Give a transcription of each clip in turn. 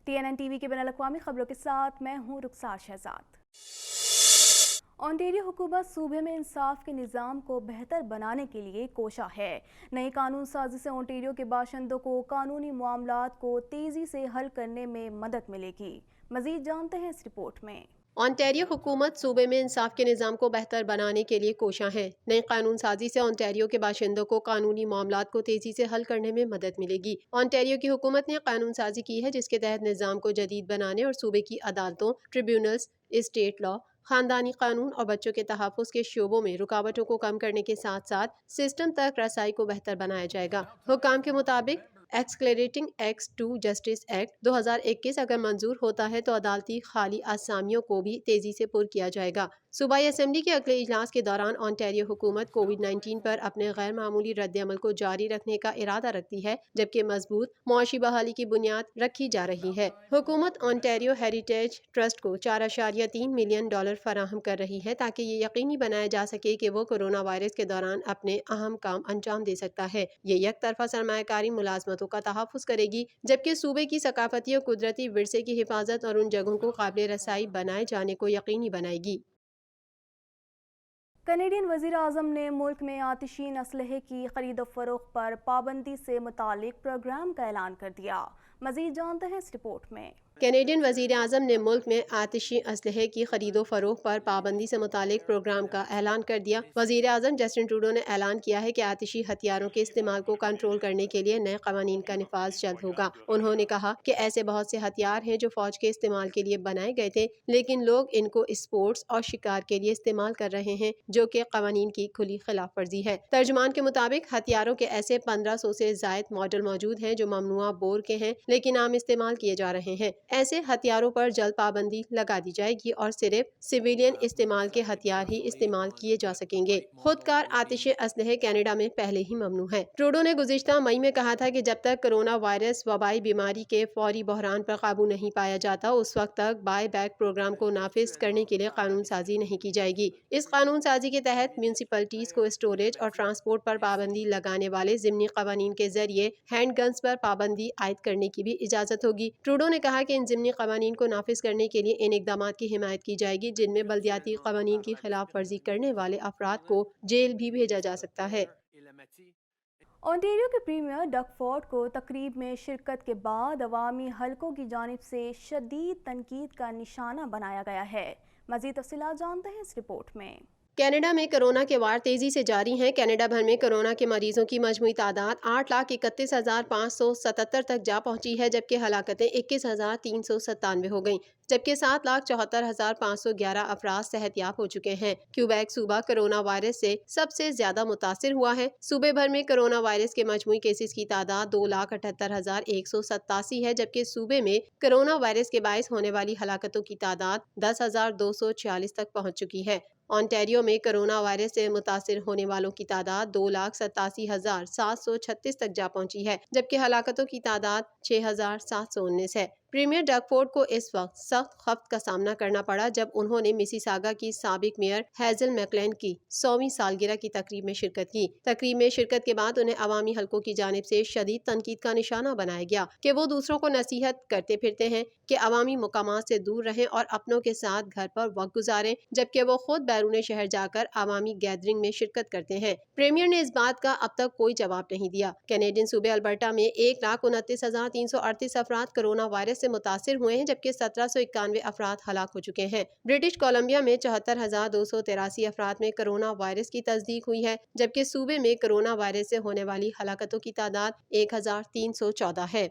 TNN T V کے بین الاقوامی خبروں کے ساتھ میں ہوں رخسار شہزاد۔ اونٹیریو حکومت صوبے میں انصاف کے نظام کو بہتر بنانے کے لیے کوشاں ہے۔ نئی قانون سازی سے اونٹیریو کے باشندوں کو قانونی معاملات کو تیزی سے حل کرنے میں مدد ملے گی۔ مزید جانتے ہیں اس رپورٹ میں۔ اونٹیریو حکومت صوبے میں انصاف کے نظام کو بہتر بنانے کے لیے کوشاں ہے۔ نئی قانون سازی سے اونٹیریو کے باشندوں کو قانونی معاملات کو تیزی سے حل کرنے میں مدد ملے گی۔ اونٹیریو کی حکومت نے قانون سازی کی ہے جس کے تحت نظام کو جدید بنانے اور صوبے کی عدالتوں، ٹریبیونلز، اسٹیٹ لا، خاندانی قانون اور بچوں کے تحفظ کے شعبوں میں رکاوٹوں کو کم کرنے کے ساتھ ساتھ سسٹم تک رسائی کو بہتر بنایا جائے گا۔ حکام کے مطابق ایکسکلیریٹنگ ایکٹس ٹو جسٹس ایکٹ 2021 اگر منظور ہوتا ہے تو عدالتی خالی آسامیوں کو بھی تیزی سے پر کیا جائے گا۔ صوبائی اسمبلی کے اگلے اجلاس کے دوران اونٹیریو حکومت کووڈ-19 پر اپنے غیر معمولی رد عمل کو جاری رکھنے کا ارادہ رکھتی ہے جبکہ مضبوط معاشی بحالی کی بنیاد رکھی جا رہی ہے۔ حکومت اونٹیریو ہیریٹیج ٹرسٹ کو $4.3 ملین فراہم کر رہی ہے تاکہ یہ یقینی بنایا جا سکے کہ وہ کورونا وائرس کے دوران اپنے اہم کام انجام دے سکتا ہے۔ یہ یک طرفہ سرمایہ کاری ملازمتوں کا تحفظ کرے گی جبکہ صوبے کی ثقافتی اور قدرتی ورثے کی حفاظت اور ان جگہوں کو قابل رسائی بنائے جانے کو یقینی بنائے گی۔ کینیڈین وزیر اعظم نے ملک میں آتشین اسلحے کی خرید و فروخت پر پابندی سے متعلق پروگرام کا اعلان کر دیا۔ مزید جانتے ہیں اس رپورٹ میں۔ کینیڈین وزیر اعظم نے ملک میں آتشی اسلحے کی خرید و فروخت پر پابندی سے متعلق پروگرام کا اعلان کر دیا۔ وزیر اعظم جسٹن ٹروڈو نے اعلان کیا ہے کہ آتشی ہتھیاروں کے استعمال کو کنٹرول کرنے کے لیے نئے قوانین کا نفاذ جلد ہوگا۔ انہوں نے کہا کہ ایسے بہت سے ہتھیار ہیں جو فوج کے استعمال کے لیے بنائے گئے تھے لیکن لوگ ان کو اسپورٹس اور شکار کے لیے استعمال کر رہے ہیں جو کہ قوانین کی کھلی خلاف ورزی ہے۔ ترجمان کے مطابق ہتھیاروں کے ایسے 1500 سے زائد ماڈل موجود ہیں جو ممنوعہ بور کے ہیں لیکن عام استعمال کیے جا رہے ہیں۔ ایسے ہتھیاروں پر جلد پابندی لگا دی جائے گی اور صرف سویلین استعمال کے ہتھیار ہی استعمال کیے جا سکیں گے۔ خودکار آتشی اسلحے کینیڈا میں پہلے ہی ممنوع ہے۔ ٹروڈو نے گزشتہ مئی میں کہا تھا کہ جب تک کورونا وائرس وبائی بیماری کے فوری بحران پر قابو نہیں پایا جاتا اس وقت تک بائی بیک پروگرام کو نافذ کرنے کے لیے قانون سازی نہیں کی جائے گی۔ اس قانون سازی کے تحت میونسپلٹیز کو اسٹوریج اور ٹرانسپورٹ پر پابندی لگانے والے ضمنی قوانین کے ذریعے ہینڈ گنز پر پابندی عائد کرنے کی بھی اجازت ہوگی۔ ٹروڈو نے کہا کہ ان ضمنی قوانین کو نافذ کرنے کے لیے ان اقدامات کی حمایت کی جائے گی جن میں بلدیاتی قوانین کی خلاف ورزی کرنے والے افراد کو جیل بھی بھیجا جا سکتا ہے۔ اونٹیریو کے پریمیئر ڈگ فورڈ کو تقریب میں شرکت کے بعد عوامی حلقوں کی جانب سے شدید تنقید کا نشانہ بنایا گیا ہے۔ مزید تفصیلات جانتے ہیں اس رپورٹ میں۔ کینیڈا میں کورونا کے وار تیزی سے جاری ہیں۔ کینیڈا بھر میں کورونا کے مریضوں کی مجموعی تعداد 8,31,577 تک جا پہنچی ہے جبکہ ہلاکتیں 21,397 ہو گئیں جبکہ 7,74,511 افراد صحت یاب ہو چکے ہیں۔ کیوبیک صوبہ کورونا وائرس سے سب سے زیادہ متاثر ہوا ہے۔ صوبے بھر میں کورونا وائرس کے مجموعی کیسز کی تعداد 2,78,187 ہے جبکہ صوبے میں کورونا وائرس کے باعث ہونے والی ہلاکتوں کی تعداد 10,246 تک پہنچ چکی ہے۔ اونٹیریو میں کورونا وائرس سے متاثر ہونے والوں کی تعداد 2,87,736 تک جا پہنچی ہے جبکہ ہلاکتوں کی تعداد 6,719 ہے۔ پریمیئر ڈگ فورڈ کو اس وقت سخت خفت کا سامنا کرنا پڑا جب انہوں نے میسیساگا کی سابق میئر ہیزل میکلین کی 100ویں سالگرہ کی تقریب میں شرکت کی۔ تقریب میں شرکت کے بعد انہیں عوامی حلقوں کی جانب سے شدید تنقید کا نشانہ بنایا گیا کہ وہ دوسروں کو نصیحت کرتے پھرتے ہیں کہ عوامی مقامات سے دور رہیں اور اپنوں کے ساتھ گھر پر وقت گزاریں جبکہ وہ خود بیرون شہر جا کر عوامی گیدرنگ میں شرکت کرتے ہیں۔ پریمیئر نے اس بات کا اب تک کوئی جواب نہیں دیا۔ کینیڈین صوبے البرٹا میں 1,29,338 افراد کورونا وائرس سے متاثر ہوئے ہیں جبکہ 1,791 افراد ہلاک ہو چکے ہیں۔ برٹش کولمبیا میں 74,283 افراد میں کورونا وائرس کی تصدیق ہوئی ہے جبکہ صوبے میں کورونا وائرس سے ہونے والی ہلاکتوں کی تعداد 1,314 ہے۔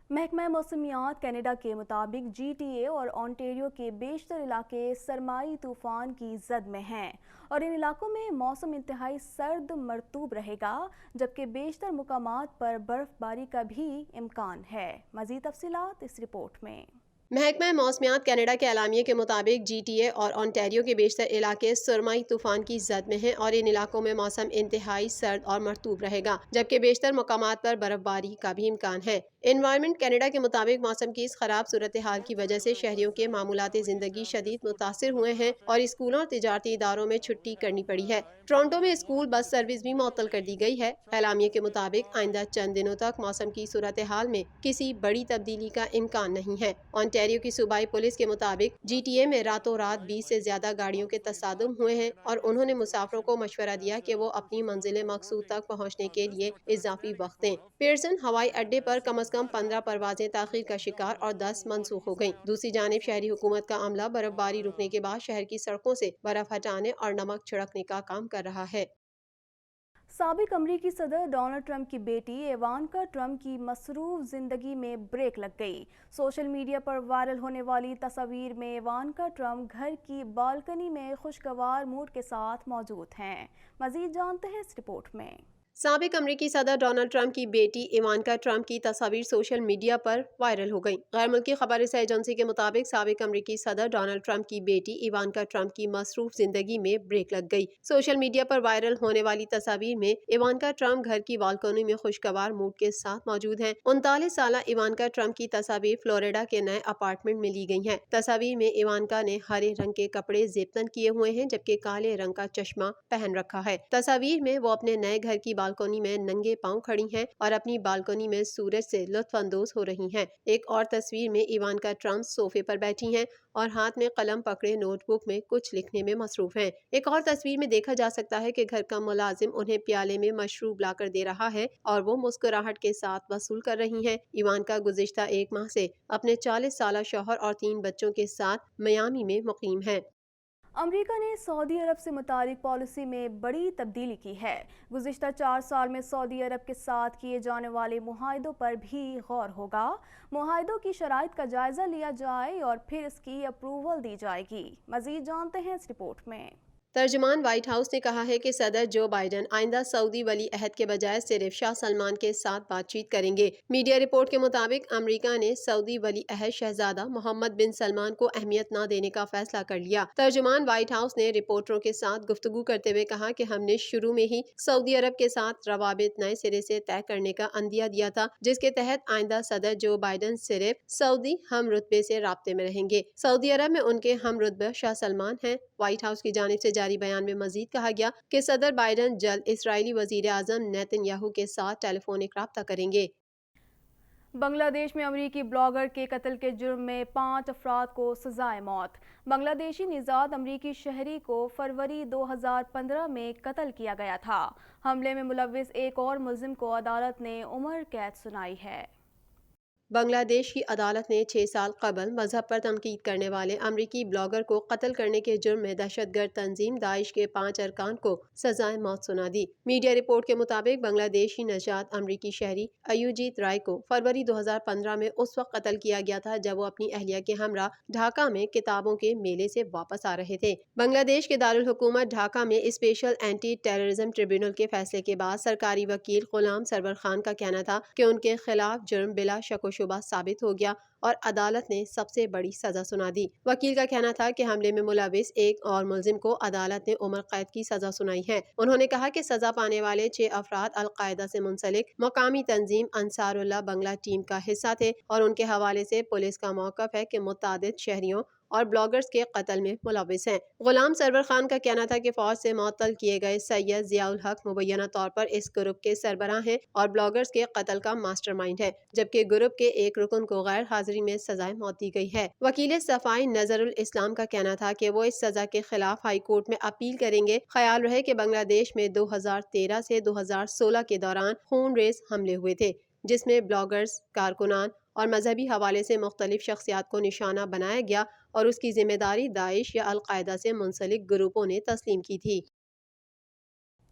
محکمہ موسمیات کینیڈا کے مطابق GTA اور اونٹیریو کے بیشتر علاقے سرمائی طوفان کی زد میں ہیں اور ان علاقوں میں موسم انتہائی سرد مرطوب رہے گا جبکہ بیشتر مقامات پر برف باری کا بھی امکان ہے۔ مزید تفصیلات اس رپورٹ میں۔ محکمہ موسمیات کینیڈا کے اعلامیے کے مطابق جی ٹی اے اور آنٹیریو کے بیشتر علاقے سرمائی طوفان کی زد میں ہیں اور ان علاقوں میں موسم انتہائی سرد اور مرطوب رہے گا، جبکہ بیشتر مقامات پر برف باری کا بھی امکان ہے۔ انوائرمنٹ کینیڈا کے مطابق موسم کی اس خراب صورتحال کی وجہ سے شہریوں کے معمولات زندگی شدید متاثر ہوئے ہیں اور اسکولوں اور تجارتی اداروں میں چھٹی کرنی پڑی ہے۔ ٹورنٹو میں اسکول بس سروس بھی معطل کر دی گئی ہے۔ اعلامیے کے مطابق آئندہ چند دنوں تک موسم کی صورتحال میں کسی بڑی تبدیلی کا امکان نہیں ہے۔ آنٹیریو کی صوبائی پولیس کے مطابق جی ٹی اے میں راتوں رات 20 سے زیادہ گاڑیوں کے تصادم ہوئے ہیں اور انہوں نے مسافروں کو مشورہ دیا کہ وہ اپنی منزل مقصود تک پہنچنے کے لیے اضافی وقت دیں۔ پیئرسن ہوائی اڈے پر کم از کم 15 پروازیں تاخیر کا شکار اور 10 منسوخ ہو گئیں۔ دوسری جانب شہری حکومت کا عملہ برف باری رکنے کے بعد شہر کی سڑکوں سے برف ہٹانے اور نمک چھڑکنے کا کام کر رہا ہے۔ سابق امریکی صدر ڈونلڈ ٹرمپ کی بیٹی ایوانکا ٹرمپ کی مصروف زندگی میں بریک لگ گئی۔ سوشل میڈیا پر وائرل ہونے والی تصاویر میں ایوانکا ٹرمپ گھر کی بالکنی میں خوشگوار موڈ کے ساتھ موجود ہیں۔ مزید جانتے ہیں اس رپورٹ میں۔ سابق امریکی صدر ڈونلڈ ٹرمپ کی بیٹی ایوانکا ٹرمپ کی تصاویر سوشل میڈیا پر وائرل ہو گئیں۔ غیر ملکی خبر رساں ایجنسی کے مطابق سابق امریکی صدر ڈونلڈ ٹرمپ کی بیٹی ایوانکا ٹرمپ کی مصروف زندگی میں بریک لگ گئی۔ سوشل میڈیا پر وائرل ہونے والی تصاویر میں ایوانکا ٹرمپ گھر کی بالکنی میں خوشگوار موڈ کے ساتھ موجود ہیں۔ 39 سالہ ایوانکا ٹرمپ کی تصاویر فلوریڈا کے نئے اپارٹمنٹ میں لی گئی ہیں۔ تصاویر میں ایوانکا نے ہرے رنگ کے کپڑے زیب تن کیے ہوئے ہیں جبکہ کالے رنگ کا چشمہ پہن رکھا ہے۔ تصاویر میں وہ اپنے نئے گھر کی بالکنی میں ننگے پاؤں کھڑی ہیں اور اپنی بالکنی میں سورج سے لطف اندوز ہو رہی ہیں۔ ایک اور تصویر میں ایوانکا ٹرمپ صوفے پر بیٹھی ہیں اور ہاتھ میں قلم پکڑے نوٹ بک میں کچھ لکھنے میں مصروف ہیں۔ ایک اور تصویر میں دیکھا جا سکتا ہے کہ گھر کا ملازم انہیں پیالے میں مشروب لا کر دے رہا ہے اور وہ مسکراہٹ کے ساتھ وصول کر رہی ہیں۔ ایوانکا گزشتہ ایک ماہ سے اپنے 40 سالہ شوہر اور 3 بچوں کے ساتھ میامی میں مقیم ہیں۔ امریکہ نے سعودی عرب سے متعلق پالیسی میں بڑی تبدیلی کی ہے۔ گزشتہ 4 سال میں سعودی عرب کے ساتھ کیے جانے والے معاہدوں پر بھی غور ہوگا۔ معاہدوں کی شرائط کا جائزہ لیا جائے اور پھر اس کی اپروول دی جائے گی۔ مزید جانتے ہیں اس رپورٹ میں۔ ترجمان وائٹ ہاؤس نے کہا ہے کہ صدر جو بائیڈن آئندہ سعودی ولی عہد کے بجائے صرف شاہ سلمان کے ساتھ بات چیت کریں گے۔ میڈیا رپورٹ کے مطابق امریکہ نے سعودی ولی عہد شہزادہ محمد بن سلمان کو اہمیت نہ دینے کا فیصلہ کر لیا۔ ترجمان وائٹ ہاؤس نے رپورٹروں کے ساتھ گفتگو کرتے ہوئے کہا کہ ہم نے شروع میں ہی سعودی عرب کے ساتھ روابط نئے سرے سے طے کرنے کا عندیہ دیا تھا، جس کے تحت آئندہ صدر جو بائیڈن صرف سعودی ہم رتبے سے رابطے میں رہیں گے۔ سعودی عرب میں ان کے ہم رتبہ شاہ سلمان ہیں۔ وائٹ ہاؤس کی جانب سے جاری بیان میں مزید کہا گیا کہ صدر بائیڈن جلد اسرائیلی وزیر اعظم نیتن یاہو کے ساتھ ٹیلی فونک رابطہ کریں گے۔ بنگلہ دیش میں امریکی بلاگر کے قتل کے جرم میں 5 افراد کو سزائے موت۔ بنگلہ دیشی نژاد امریکی شہری کو فروری 2015 میں قتل کیا گیا تھا۔ حملے میں ملوث ایک اور ملزم کو عدالت نے عمر قید سنائی ہے۔ بنگلہ دیش کی عدالت نے 6 سال قبل مذہب پر تنقید کرنے والے امریکی بلاگر کو قتل کرنے کے جرم میں دہشت گرد تنظیم داعش کے 5 ارکان کو سزائے موت سنا دی۔ میڈیا رپورٹ کے مطابق بنگلہ دیشی نژاد امریکی شہری ایوجیت رائے کو فروری 2015 میں اس وقت قتل کیا گیا تھا جب وہ اپنی اہلیہ کے ہمراہ ڈھاکہ میں کتابوں کے میلے سے واپس آ رہے تھے۔ بنگلہ دیش کے دارالحکومت ڈھاکہ میں اسپیشل اینٹی ٹیررزم ٹریبیونل کے فیصلے کے بعد سرکاری وکیل غلام سرور خان کا کہنا تھا کہ ان کے خلاف جرم بلا شک و شبہ ثابت ہو گیا اور عدالت نے سب سے بڑی سزا سنا دی۔ وکیل کا کہنا تھا کہ حملے میں ملوث ایک اور ملزم کو عدالت نے عمر قید کی سزا سنائی ہے۔ انہوں نے کہا کہ سزا پانے والے 6 افراد القاعدہ سے منسلک مقامی تنظیم انصار اللہ بنگلہ ٹیم کا حصہ تھے اور ان کے حوالے سے پولیس کا موقف ہے کہ متعدد شہریوں اور بلاگرز کے قتل میں ملوث ہیں۔ غلام سرور خان کا کہنا تھا کہ فوج سے معطل کیے گئے سید ضیاء الحق مبینہ طور پر اس گروپ کے سربراہ ہیں اور بلاگرز کے قتل کا ماسٹر مائنڈ ہے، جبکہ گروپ کے ایک رکن کو غیر حاضری میں سزائے موت دی گئی ہے۔ وکیل صفائی نظر الاسلام کا کہنا تھا کہ وہ اس سزا کے خلاف ہائی کورٹ میں اپیل کریں گے۔ خیال رہے کہ بنگلہ دیش میں 2013 سے 2016 کے دوران خون ریز حملے ہوئے تھے، جس میں بلاگرز، کارکنان اور مذہبی حوالے سے مختلف شخصیات کو نشانہ بنایا گیا اور اس کی ذمہ داری داعش یا القاعدہ سے منسلک گروپوں نے تسلیم کی تھی۔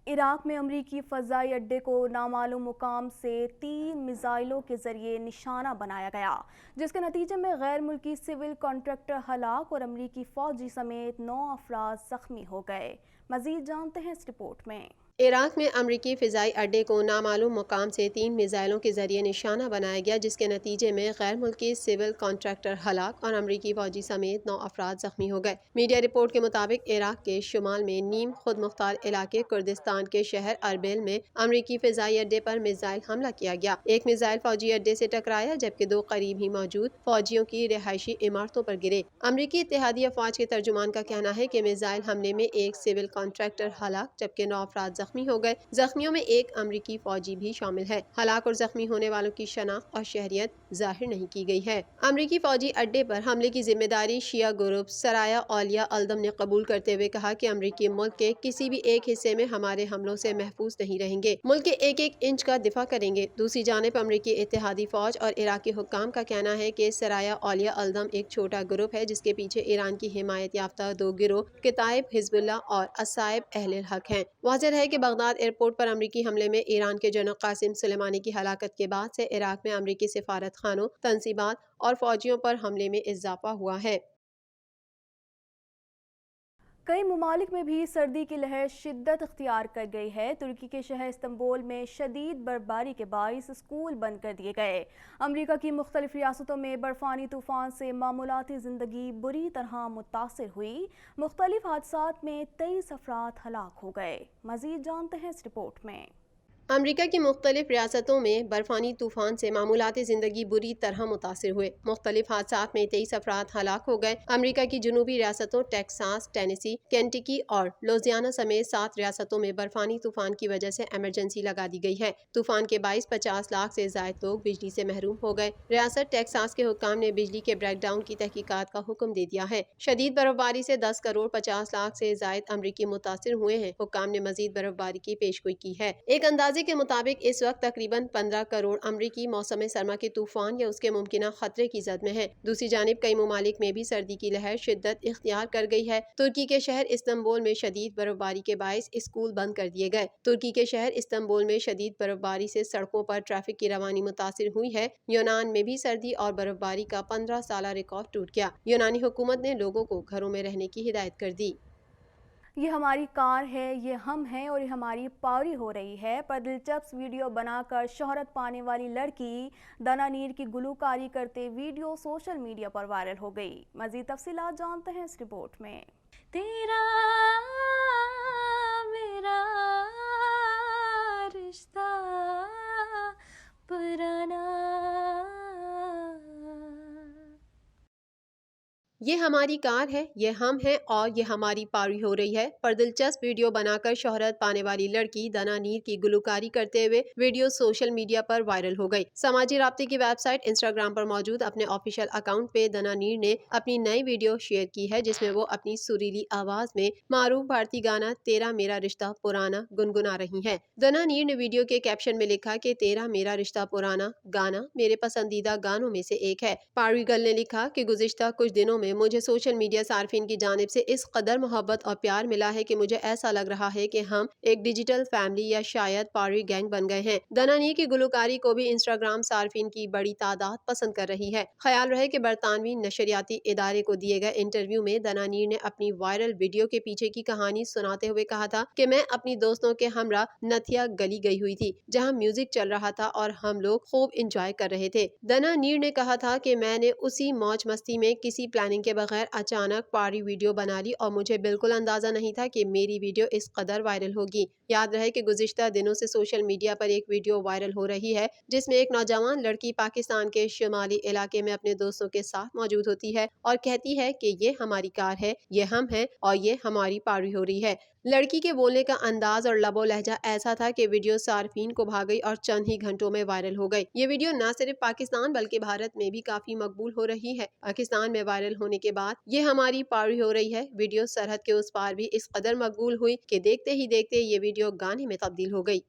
عراق میں امریکی فضائی اڈے کو نامعلوم مقام سے 3 میزائلوں کے ذریعے نشانہ بنایا گیا، جس کے نتیجے میں غیر ملکی سول کنٹریکٹر ہلاک اور امریکی فوجی سمیت 9 افراد زخمی ہو گئے۔ مزید جانتے ہیں اس رپورٹ میں۔ عراق میں امریکی فضائی اڈے کو نامعلوم مقام سے 3 میزائلوں کے ذریعے نشانہ بنایا گیا، جس کے نتیجے میں غیر ملکی سول کانٹریکٹر ہلاک اور امریکی فوجی سمیت 9 افراد زخمی ہو گئے۔ میڈیا رپورٹ کے مطابق عراق کے شمال میں نیم خود مختار علاقے کردستان کے شہر اربیل میں امریکی فضائی اڈے پر میزائل حملہ کیا گیا۔ ایک میزائل فوجی اڈے سے ٹکرایا جبکہ 2 قریب ہی موجود فوجیوں کی رہائشی عمارتوں پر گرے۔ امریکی اتحادی افواج کے ترجمان کا کہنا ہے کہ میزائل حملے میں ایک سول کانٹریکٹر ہلاک جبکہ 9 افراد زخمی ہو گئے۔ زخمیوں میں ایک امریکی فوجی بھی شامل ہے۔ ہلاک اور زخمی ہونے والوں کی شناخت اور شہریت ظاہر نہیں کی گئی ہے۔ امریکی فوجی اڈے پر حملے کی ذمہ داری شیعہ گروپ سرایا اولیاء الدم نے قبول کرتے ہوئے کہا کہ امریکی ملک کے کسی بھی ایک حصے میں ہمارے حملوں سے محفوظ نہیں رہیں گے، ملک کے ایک ایک انچ کا دفاع کریں گے۔ دوسری جانب امریکی اتحادی فوج اور عراقی حکام کا کہنا ہے کہ سرایا اولیاء الدم ایک چھوٹا گروپ ہے جس کے پیچھے ایران کی حمایت یافتہ 2 گروہ کتائب حزب اللہ اور اصائب اہل الحق ہیں۔ واضح ہے کہ بغداد ایئرپورٹ پر امریکی حملے میں ایران کے جنرل قاسم سلیمانی کی ہلاکت کے بعد سے عراق میں امریکی سفارت خانوں، تنصیبات اور فوجیوں پر حملے میں اضافہ ہوا ہے۔ کئی ممالک میں بھی سردی کی لہر شدت اختیار کر گئی ہے۔ ترکی کے شہر استنبول میں شدید برفباری کے باعث اسکول بند کر دیے گئے۔ امریکہ کی مختلف ریاستوں میں برفانی طوفان سے معمولاتی زندگی بری طرح متاثر ہوئی۔ مختلف حادثات میں 23 افراد ہلاک ہو گئے۔ مزید جانتے ہیں اس رپورٹ میں۔ امریکہ کی مختلف ریاستوں میں برفانی طوفان سے معمولات زندگی بری طرح متاثر ہوئے۔ مختلف حادثات میں 23 افراد ہلاک ہو گئے۔ امریکہ کی جنوبی ریاستوں ٹیکساس، ٹینیسی، کینٹکی اور لوزیانا سمیت 7 ریاستوں میں برفانی طوفان کی وجہ سے ایمرجنسی لگا دی گئی ہے۔ طوفان کے باعث 50 لاکھ سے زائد لوگ بجلی سے محروم ہو گئے۔ ریاست ٹیکساس کے حکام نے بجلی کے بریک ڈاؤن کی تحقیقات کا حکم دے دیا ہے۔ شدید برفباری سے 10 کروڑ 50 لاکھ سے زائد امریکی متاثر ہوئے ہیں۔ حکام نے مزید برفباری کی پیشگوئی کی ہے۔ ایک اندازے کے مطابق اس وقت تقریباً 15 کروڑ امریکی موسم سرما کے طوفان یا اس کے ممکنہ خطرے کی زد میں ہیں۔ دوسری جانب کئی ممالک میں بھی سردی کی لہر شدت اختیار کر گئی ہے۔ ترکی کے شہر استنبول میں شدید برفباری کے باعث اسکول بند کر دیے گئے۔ ترکی کے شہر استنبول میں شدید برفباری سے سڑکوں پر ٹریفک کی روانی متاثر ہوئی ہے۔ یونان میں بھی سردی اور برفباری کا 15 سالہ ریکارڈ ٹوٹ گیا۔ یونانی حکومت نے لوگوں کو گھروں میں رہنے کی ہدایت کر دی۔ یہ ہماری کار ہے، یہ ہم ہیں اور یہ ہماری پاوری ہو رہی ہے پر دلچسپ ویڈیو بنا کر شہرت پانے والی لڑکی دنا نیر کی گلوکاری کرتے ویڈیو سوشل میڈیا پر وائرل ہو گئی۔ مزید تفصیلات جانتے ہیں اس رپورٹ میں۔ تیرا میرا رشتہ پرانا، یہ ہماری کار ہے، یہ ہم ہیں اور یہ ہماری پاوری ہو رہی ہے پر دلچسپ ویڈیو بنا کر شہرت پانے والی لڑکی دنا نیر کی گلوکاری کرتے ہوئے ویڈیو سوشل میڈیا پر وائرل ہو گئی۔ سماجی رابطے کی ویب سائٹ انسٹاگرام پر موجود اپنے آفیشیل اکاؤنٹ پہ دنا نیر نے اپنی نئی ویڈیو شیئر کی ہے جس میں وہ اپنی سریلی آواز میں معروف بھارتی گانا تیرا میرا رشتہ پرانا گنگنا رہی ہیں۔ دنا نیر نے ویڈیو کے کیپشن میں لکھا کہ تیرا میرا رشتہ پرانا گانا میرے پسندیدہ گانوں میں سے ایک ہے۔ پاروی گل نے لکھا کہ گزشتہ کچھ دنوں میں مجھے سوشل میڈیا صارفین کی جانب سے اس قدر محبت اور پیار ملا ہے کہ مجھے ایسا لگ رہا ہے کہ ہم ایک ڈیجیٹل فیملی یا شاید پاروی گینگ بن گئے ہیں۔ دنا نیر کی گلوکاری کو بھی انسٹاگرام صارفین کی بڑی تعداد پسند کر رہی ہے۔ خیال رہے کہ برطانوی نشریاتی ادارے کو دیے گئے انٹرویو میں دنا نیر نے اپنی وائرل ویڈیو کے پیچھے کی کہانی سناتے ہوئے کہا تھا کہ میں اپنی دوستوں کے ہمراہ نتھیا گلی گئی ہوئی تھی جہاں میوزک چل رہا تھا اور ہم لوگ خوب انجوائے کر رہے تھے۔ دنا نیر نے کہا تھا کہ میں نے اسی موج مستی میں کسی پلاننگ کے بغیر اچانک پاری ویڈیو بنا لی اور مجھے بالکل اندازہ نہیں تھا کہ میری ویڈیو اس قدر وائرل ہوگی۔ یاد رہے کہ گزشتہ دنوں سے سوشل میڈیا پر ایک ویڈیو وائرل ہو رہی ہے جس میں ایک نوجوان لڑکی پاکستان کے شمالی علاقے میں اپنے دوستوں کے ساتھ موجود ہوتی ہے اور کہتی ہے کہ یہ ہماری کار ہے، یہ ہم ہیں اور یہ ہماری پاری ہو رہی ہے۔ لڑکی کے بولنے کا انداز اور لب و لہجہ ایسا تھا کہ ویڈیو صارفین کو بھا گئی اور چند ہی گھنٹوں میں وائرل ہو گئی۔ یہ ویڈیو نہ صرف پاکستان بلکہ بھارت میں بھی کافی مقبول ہو رہی ہے۔ پاکستان میں وائرل ہونے کے بعد یہ ہماری پاری ہو رہی ہے ویڈیو سرحد کے اس پار بھی اس قدر مقبول ہوئی کہ دیکھتے ہی دیکھتے یہ ویڈیو گانے میں تبدیل ہو گئی۔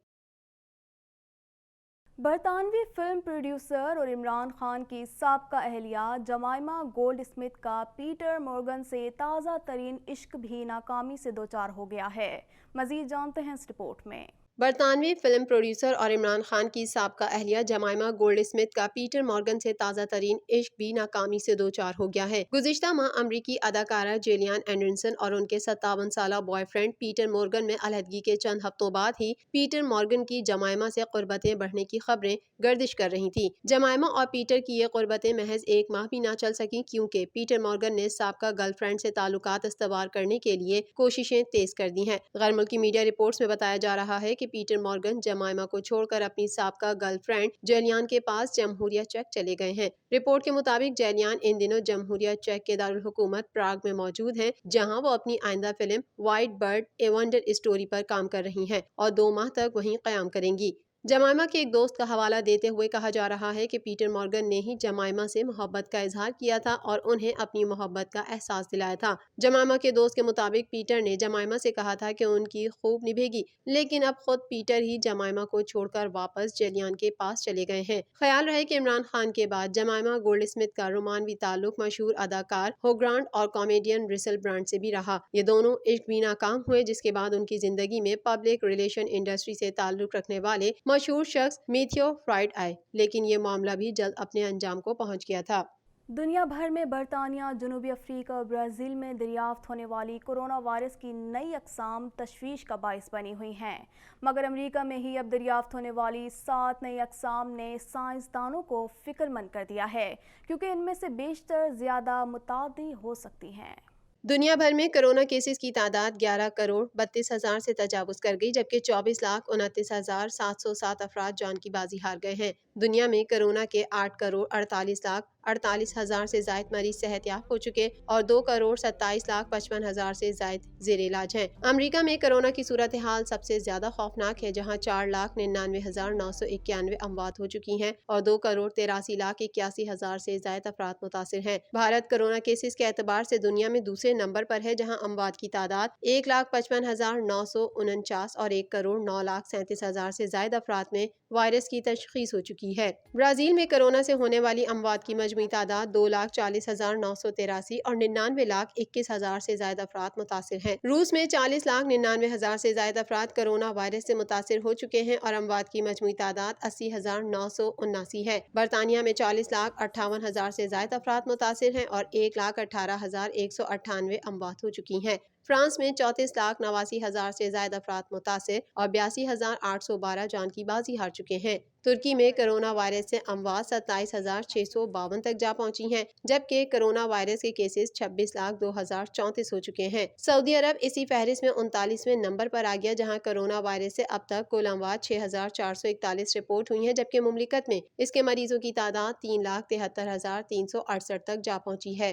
برطانوی فلم پروڈیوسر اور عمران خان کی سابقہ اہلیہ جمائما گولڈ اسمتھ کا پیٹر مورگن سے تازہ ترین عشق بھی ناکامی سے دوچار ہو گیا ہے۔ مزید جانتے ہیں اس رپورٹ میں۔ برطانوی فلم پروڈیوسر اور عمران خان کی سابقہ اہلیہ جمائما گولڈ اسمتھ کا پیٹر مارگن سے تازہ ترین عشق بھی ناکامی سے دوچار ہو گیا ہے۔ گزشتہ ماہ امریکی اداکارہ جیلین اینڈرسن اور ان کے 57 سالہ بوائے فرینڈ پیٹر مورگن میں علیحدگی کے چند ہفتوں بعد ہی پیٹر مارگن کی جمائما سے قربتیں بڑھنے کی خبریں گردش کر رہی تھیں۔ جمائما اور پیٹر کی یہ قربتیں محض ایک ماہ بھی نہ چل سکیں کیونکہ پیٹر مارگن نے سابقہ گرل فرینڈ سے تعلقات استوار کرنے کے لیے کوششیں تیز کر دی ہیں۔ غیر ملکی میڈیا رپورٹس میں بتایا جا رہا ہے کہ پیٹر مارگن جمائما کو چھوڑ کر اپنی سابقہ گرل فرینڈ جیلین کے پاس جمہوریہ چیک چلے گئے ہیں۔ رپورٹ کے مطابق جیلین ان دنوں جمہوریہ چیک کے دارالحکومت پراگ میں موجود ہیں، جہاں وہ اپنی آئندہ فلم وائٹ برڈ اے ونڈر اسٹوری پر کام کر رہی ہیں اور 2 ماہ تک وہیں قیام کریں گی۔ جمائما کے ایک دوست کا حوالہ دیتے ہوئے کہا جا رہا ہے کہ پیٹر مارگن نے ہی جمائما سے محبت کا اظہار کیا تھا اور انہیں اپنی محبت کا احساس دلایا تھا۔ جمائما کے دوست کے مطابق پیٹر نے جمائما سے کہا تھا کہ ان کی خوب نبھے گی، لیکن اب خود پیٹر ہی جمائما کو چھوڑ کر واپس جیلین کے پاس چلے گئے ہیں۔ خیال رہے کہ عمران خان کے بعد جمائما گولڈ اسمتھ کا رومانوی تعلق مشہور اداکار ہیو گرانٹ اور کامیڈین رسل برانڈ سے بھی رہا۔ یہ دونوں عشق بھی ناکام ہوئے، جس کے بعد ان کی زندگی میں پبلک ریلیشن انڈسٹری سے تعلق رکھنے والے مشہور شخص میتھیو فرائڈ آئے، لیکن یہ معاملہ بھی جلد اپنے انجام کو پہنچ گیا تھا۔ دنیا بھر میں برطانیہ، جنوبی افریقہ اور برازیل میں دریافت ہونے والی کورونا وائرس کی نئی اقسام تشویش کا باعث بنی ہوئی ہیں، مگر امریکہ میں ہی اب دریافت ہونے والی 7 نئی اقسام نے سائنسدانوں کو فکر مند کر دیا ہے، کیونکہ ان میں سے بیشتر زیادہ متعدی ہو سکتی ہیں۔ دنیا بھر میں کرونا کیسز کی تعداد 11,32,000 سے تجاوز کر گئی، جبکہ 24,29,707 افراد جان کی بازی ہار گئے ہیں۔ دنیا میں کرونا کے 8,48,48,000 سے زائد مریض صحت یاب ہو چکے اور 2,27,55,000 سے زائد زیر علاج ہیں۔ امریکہ میں کرونا کی صورتحال سب سے زیادہ خوفناک ہے، جہاں 4,99,991 اموات ہو چکی ہیں اور 2,83,81,000 سے زائد افراد متاثر ہیں۔ بھارت کرونا کیسز کے اعتبار سے دنیا میں دوسرے نمبر پر ہے، جہاں اموات کی تعداد 1,55,949 اور 1,09,37,000 سے زائد افراد میں وائرس کی تشخیص ہو چکی ہے۔ برازیل میں کرونا سے ہونے والی اموات کی مجموعی تعداد 2,40,983 اور 99,21,000 سے زائد افراد متاثر ہیں۔ روس میں 40,99,000 سے زائد افراد کرونا وائرس سے متاثر ہو چکے ہیں اور اموات کی مجموعی تعداد 80,979 ہے۔ برطانیہ میں 40,58,000 سے زائد افراد متاثر ہیں اور 1,18,198 اموات ہو چکی ہیں۔ فرانس میں 34,89,000 سے زائد افراد متاثر اور 82,812 جان کی بازی ہار چکے ہیں۔ ترکی میں کرونا وائرس سے اموات 27,652 تک جا پہنچی ہیں، جبکہ کرونا وائرس کے کیسز 26,02,034 ہو چکے ہیں۔ سعودی عرب اسی فہرست میں 39ویں نمبر پر آ گیا، جہاں کرونا وائرس سے اب تک کل اموات 6,441 رپورٹ ہوئی ہیں، جبکہ مملکت میں اس کے مریضوں کی تعداد 3,73,368 تک جا پہنچی ہے۔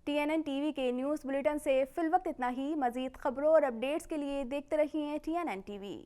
TNN ٹی وی کے نیوز بلیٹن سے فی الوقت اتنا ہی۔ مزید خبروں اور اپڈیٹس کے لیے دیکھتے رہیے TNN ٹی وی۔